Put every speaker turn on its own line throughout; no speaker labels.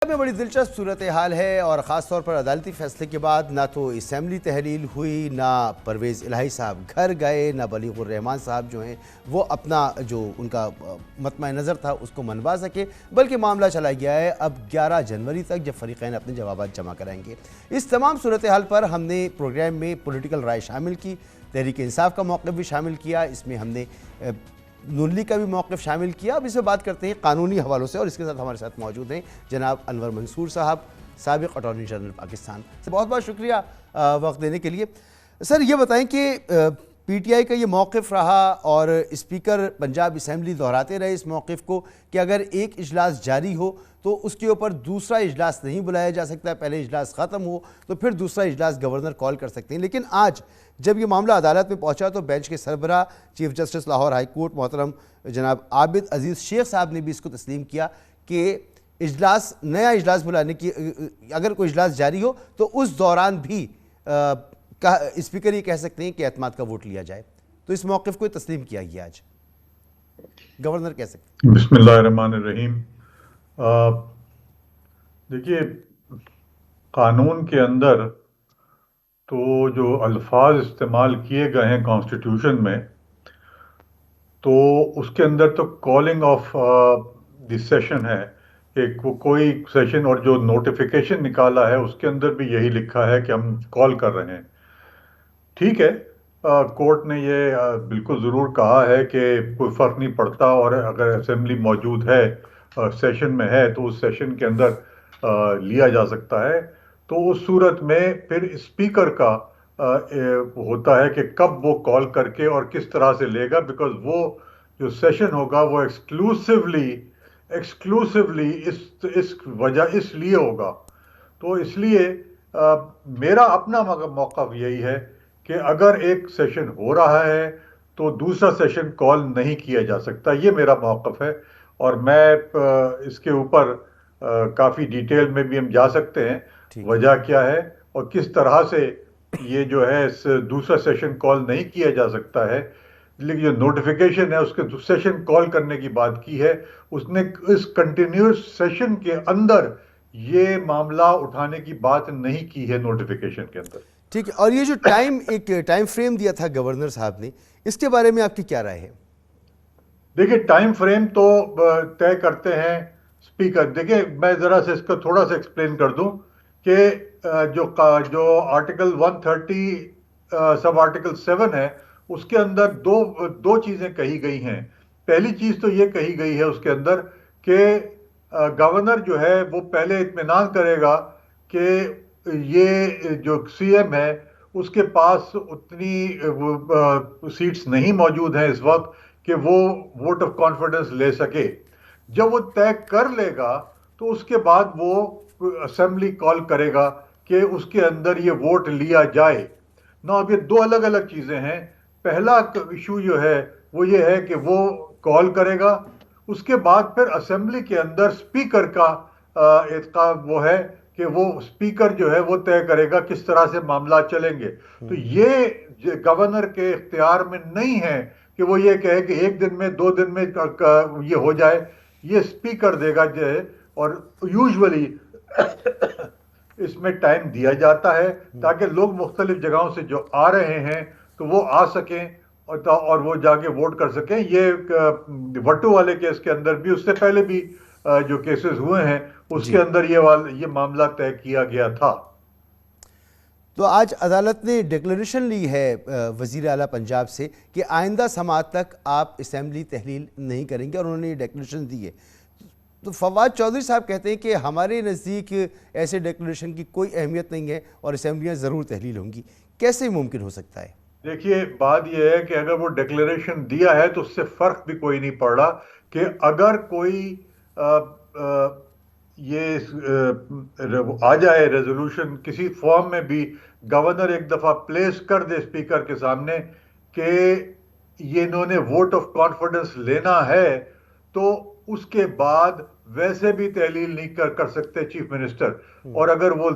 में बड़ी दिलचस्प सूरत हाल है और ख़ास तौर पर अदालती फैसले के बाद ना तो असम्बली तहलील हुई, ना परवेज़ इलाही साहब घर गए, ना बलीगुर रहमान साहब जो हैं वो अपना जो उनका मतमा नज़र था उसको मनवा सके, बल्कि मामला चला गया है अब 11 जनवरी तक, जब फ़रीक़ैन अपने जवाब जमा कराएंगे। इस तमाम सूरत हाल पर हमने प्रोग्राम में पॉलिटिकल राय शामिल की, तहरीक इंसाफ का मौक़िफ़ भी शामिल किया, इसमें हमने नून लीग का भी मौक़िफ़ शामिल किया। अब इससे बात करते हैं कानूनी हवालों से और इसके साथ हमारे साथ मौजूद हैं जनाब अनवर मंसूर साहब, साबिक़ अटॉर्नी जनरल पाकिस्तान से। बहुत बहुत शुक्रिया वक्त देने के लिए। सर ये बताएं कि पीटीआई का ये मौक़िफ़ रहा और स्पीकर पंजाब असम्बली दोहराते रहे इस मौक़िफ़ को कि अगर एक इजलास जारी हो तो उसके ऊपर दूसरा इजलास नहीं बुलाया जा सकता, पहले इजलास ख़त्म हो तो फिर दूसरा इजलास गवर्नर कॉल कर सकते हैं। लेकिन आज जब ये मामला अदालत में पहुंचा तो बेंच के सरबराह chief justice Lahore high court मोहतरम जनाब आबिद अजीज़ शेख साहब ने भी इसको तस्लीम किया कि इजलास, नया इजलास बुलाने की, अगर कोई इजलास जारी हो तो उस दौरान भी स्पीकर ये कह सकते हैं कि एतमाद का वोट लिया जाए। तो इस मौक़िफ़ को तस्लीम किया गया आज, गवर्नर कह सकते हैं।
बिस्मिल्लाहिर्रहमानिर्रहीम। देखिए, कानून के अंदर तो जो अल्फाज इस्तेमाल किए गए हैं कॉन्स्टिट्यूशन में, तो उसके अंदर तो कॉलिंग ऑफ द सेशन है कि कोई सेशन, और जो नोटिफिकेशन निकाला है उसके अंदर भी यही लिखा है कि हम कॉल कर रहे हैं। ठीक है, कोर्ट ने ये बिल्कुल ज़रूर कहा है कि कोई फ़र्क नहीं पड़ता, और अगर असेंबली मौजूद है, सेशन में है, तो उस सेशन के अंदर लिया जा सकता है। तो उस सूरत में फिर स्पीकर का होता है कि कब वो कॉल करके और किस तरह से लेगा, बिकॉज वो जो सेशन होगा वो एक्सक्लूसिवली इस वजह इसलिए होगा। तो इसलिए मेरा अपना मौक़िफ़ यही है कि अगर एक सेशन हो रहा है तो दूसरा सेशन कॉल नहीं किया जा सकता। ये मेरा मौक़िफ़ है, और मैं इसके ऊपर काफ़ी डिटेल में भी हम जा सकते हैं, वजह क्या है और किस तरह से ये जो है इस दूसरा सेशन कॉल नहीं किया जा सकता है। लेकिन जो नोटिफिकेशन है उसके सेशन कॉल करने की बात की है, उसने इस कंटिन्यूस सेशन के अंदर ये मामला उठाने की बात नहीं की है नोटिफिकेशन के अंदर।
ठीक है, और ये जो एक टाइम फ्रेम दिया था गवर्नर साहब ने, इसके बारे में आपकी क्या राय है?
देखिए, टाइम फ्रेम तो तय करते हैं स्पीकर। देखिए, मैं ज़रा से इसको थोड़ा सा एक्सप्लेन कर दूं कि जो आर्टिकल 130 सब आर्टिकल 7 है, उसके अंदर दो चीज़ें कही गई हैं। पहली चीज़ तो ये कही गई है उसके अंदर कि गवर्नर जो है वो पहले इत्मीनान करेगा कि ये जो सीएम है उसके पास उतनी सीट्स नहीं मौजूद हैं इस वक्त कि वो वोट ऑफ कॉन्फिडेंस ले सके। जब वो तय कर लेगा तो उसके बाद वो असेंबली कॉल करेगा कि उसके अंदर ये वोट लिया जाए ना। अब ये दो अलग अलग चीजें हैं। पहला इशू जो है वो ये है कि वो कॉल करेगा, उसके बाद फिर असेंबली के अंदर स्पीकर का इसका वो है कि वो स्पीकर जो है वो तय करेगा किस तरह से मामला चलेंगे। तो ये गवर्नर के इख्तियार में नहीं है कि वो ये कहे कि एक दिन में 2 दिन में ये हो जाए। ये स्पीकर देगा जो है, और यूजुअली इसमें टाइम दिया जाता है ताकि लोग मुख्तलिफ जगहों से जो आ रहे हैं तो वो आ सकें और वो जाके वोट कर सकें। ये वट्टू वाले केस के अंदर भी, उससे पहले भी जो केसेस हुए हैं उसके अंदर ये मामला तय किया गया था।
तो आज अदालत ने डिक्लेरेशन ली है वज़ीर आला पंजाब से कि आइंदा समाअत तक आप असम्बली तहलील नहीं करेंगे, और उन्होंने ये डिक्लेरेशन दी है। तो फवाद चौधरी साहब कहते हैं कि हमारे नज़दीक ऐसे डिक्लेरेशन की कोई अहमियत नहीं है और असम्बलियाँ ज़रूर तहलील होंगी। कैसे मुमकिन हो सकता है?
देखिए, बात यह है कि अगर वो डिक्लेरेशन दिया है तो उससे फर्क भी कोई नहीं पड़ रहा कि अगर कोई आ, आ, ये आ जाए रेजोल्यूशन किसी फॉर्म में भी, गवर्नर एक दफा प्लेस कर दे स्पीकर के सामने कि ये इन्होंने वोट ऑफ कॉन्फिडेंस लेना है, तो उसके बाद वैसे भी तहलील नहीं कर सकते चीफ मिनिस्टर। और अगर वो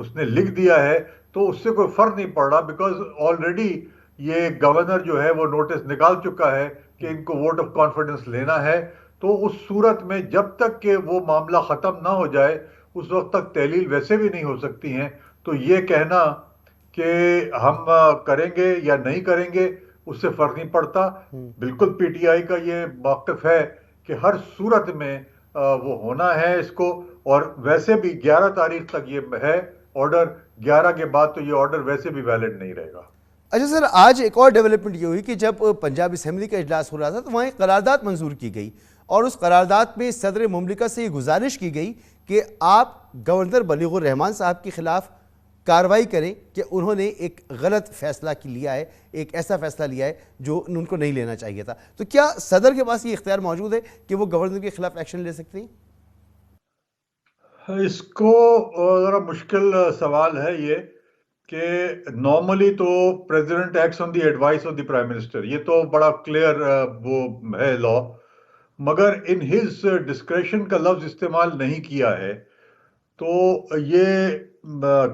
उसने लिख दिया है तो उससे कोई फर्क नहीं पड़ रहा, बिकॉज ऑलरेडी ये गवर्नर जो है वो नोटिस निकाल चुका है कि इनको वोट ऑफ कॉन्फिडेंस लेना है। तो उस सूरत में जब तक कि वो मामला खत्म ना हो जाए उस वक्त तक तहलील वैसे भी नहीं हो सकती हैं। तो ये कहना कि हम करेंगे या नहीं करेंगे उससे फर्क नहीं पड़ता। बिल्कुल पीटीआई का ये मौक़िफ़ है कि हर सूरत में वो होना है इसको। और वैसे भी 11 तारीख तक ये है ऑर्डर, 11 के बाद तो ये ऑर्डर वैसे भी वैलिड नहीं रहेगा।
अच्छा सर, आज एक और डेवलपमेंट ये हुई कि जब पंजाब असेंबली का इजलास हो रहा था तो वहाँ एक करारदाद मंजूर की गई और उस करारदाद में सदर मुमलिका से ये गुजारिश की गई कि आप गवर्नर बलीगुर रहमान साहब के खिलाफ कार्रवाई करें कि उन्होंने एक गलत फैसला लिया है, एक ऐसा फैसला लिया है जो उनको नहीं लेना चाहिए था। तो क्या सदर के पास ये इख्तियार मौजूद है कि वो गवर्नर के खिलाफ एक्शन ले सकते हैं?
इसको ज़रा मुश्किल सवाल है ये कि नॉर्मली तो president acts on the advice of the prime minister, ये तो बड़ा क्लियर वो है लॉ। मगर इन हिज डिस्क्रेशन का लफ्ज इस्तेमाल नहीं किया है। तो ये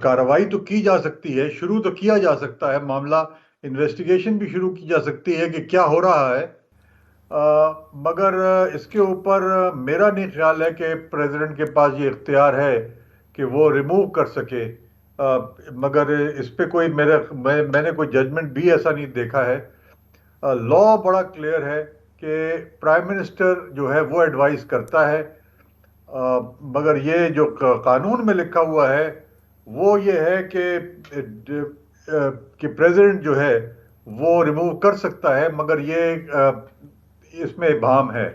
कार्रवाई तो की जा सकती है, शुरू तो किया जा सकता है मामला, इन्वेस्टिगेशन भी शुरू की जा सकती है कि क्या हो रहा है। मगर इसके ऊपर मेरा नहीं ख्याल है कि प्रेसिडेंट के पास ये इख्तियार है कि वो रिमूव कर सके। मगर इस पे कोई मैंने कोई जजमेंट भी ऐसा नहीं देखा है। लॉ बड़ा क्लियर है कि प्राइम मिनिस्टर जो है वो एडवाइस करता है। मगर ये जो कानून में लिखा हुआ है वो ये है कि प्रेसिडेंट जो है वो रिमूव कर सकता है, मगर ये इसमें इबाहम है।